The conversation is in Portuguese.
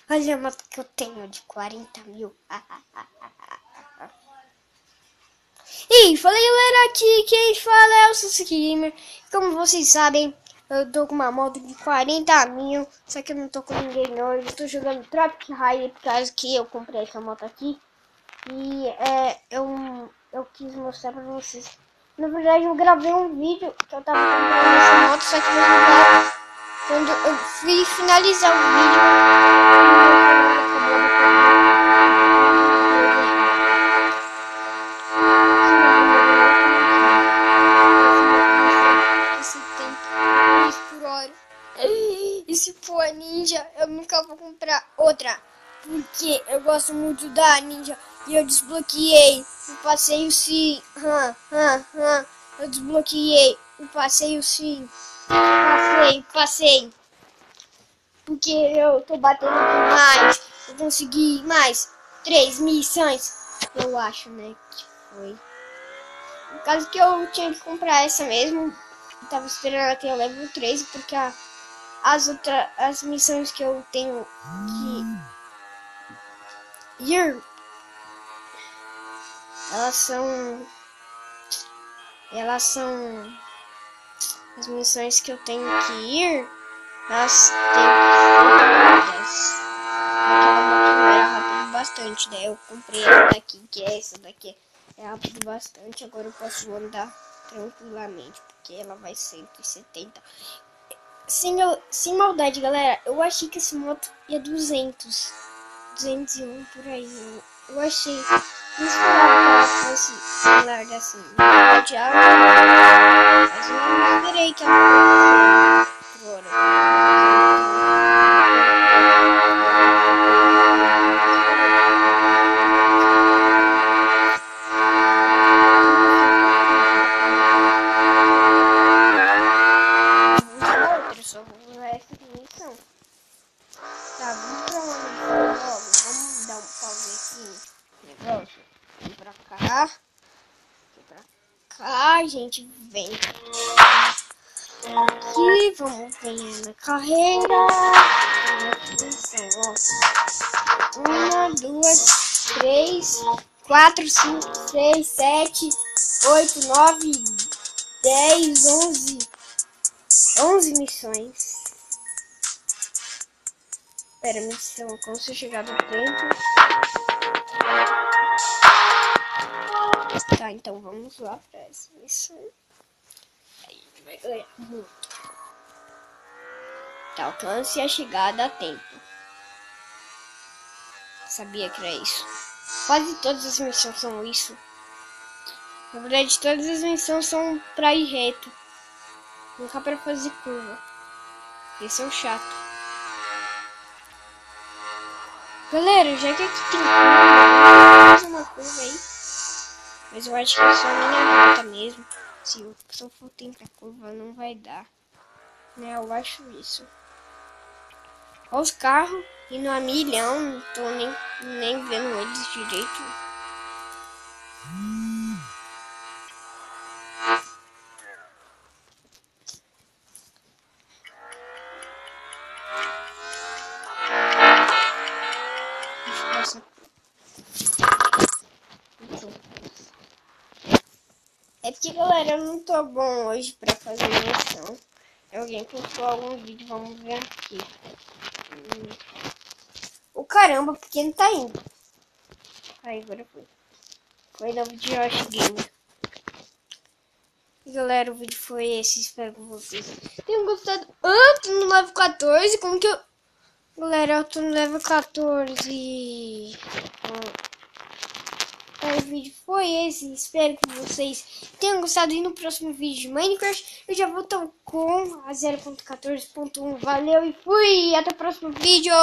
Olha a moto que eu tenho de 40 mil. E falei galera, aqui quem fala é o Suzuki. Como vocês sabem, eu tô com uma moto de 40 mil. Só que eu não tô com ninguém hoje. Eu tô jogando Tropic Ride por causa que eu comprei essa moto aqui. E eu quis mostrar pra vocês. Na verdade eu gravei um vídeo que eu tava comprando essa moto. Só que no final, quando eu fui finalizar o vídeo, e se for a Ninja, eu nunca vou comprar outra. Porque eu gosto muito da Ninja. E eu desbloqueei o passeio sim. Eu desbloqueei o passeio sim. Passei. Porque eu tô batendo demais. Eu consegui mais 3 missões. Eu acho, né? Que foi. No caso que eu tinha que comprar essa mesmo. Eu tava esperando até o level 13. Porque as missões que eu tenho que ir, elas são as missões que eu tenho que ir, elas têm que ser rápidas. Aquela moto era rápido bastante, daí eu comprei essa daqui, que é essa daqui, é rápido bastante. Agora eu posso andar tranquilamente, porque ela vai 170. Sem maldade, galera, eu achei que essa moto ia 201 por aí. Eu achei. Não esperava que ela fosse larga assim. De água, mas eu não esperei que ela fosse por hora. Eu só vou usar essa missão. Tá, vamos pra onde? Vamos dar um pause aqui. Negócio. Vem pra cá. Vem pra cá, gente. Vem aqui. Vamos ver na carreira. Uma, duas, três, 4, 5, 6, 7, 8, 9, 10, 11 missões. Espera, missão. Como se eu chegar no tempo. Tá, então vamos lá pra essa missão. Aí a gente vai ganhar muito. Tá, alcance a chegada a tempo. Sabia que era isso. Quase todas as missões são isso. Na verdade, todas as missões são pra ir reto. Nunca pra fazer curva. Esse é o chato. Galera, já que aqui tem curva, fazer uma curva aí. Mas eu acho que é só a minha rota mesmo. Se eu for tentar curva, não vai dar. Né, eu acho isso. Olha os carros indo a milhão. Não tô nem vendo eles direito. É porque, galera, eu não tô bom hoje pra fazer missão. Alguém postou algum vídeo, vamos ver aqui. O caramba, porque não tá indo. Aí, agora foi. Foi novo de Josh Gamer. E, galera, o vídeo foi esse. Espero que vocês tenham gostado. Ah, tô no level 14. Como que eu... Galera, eu tô no level 14. O vídeo foi esse. Espero que vocês tenham gostado. E no próximo vídeo de Minecraft eu já vou estar com a 0.14.1. Valeu e fui! Até o próximo vídeo!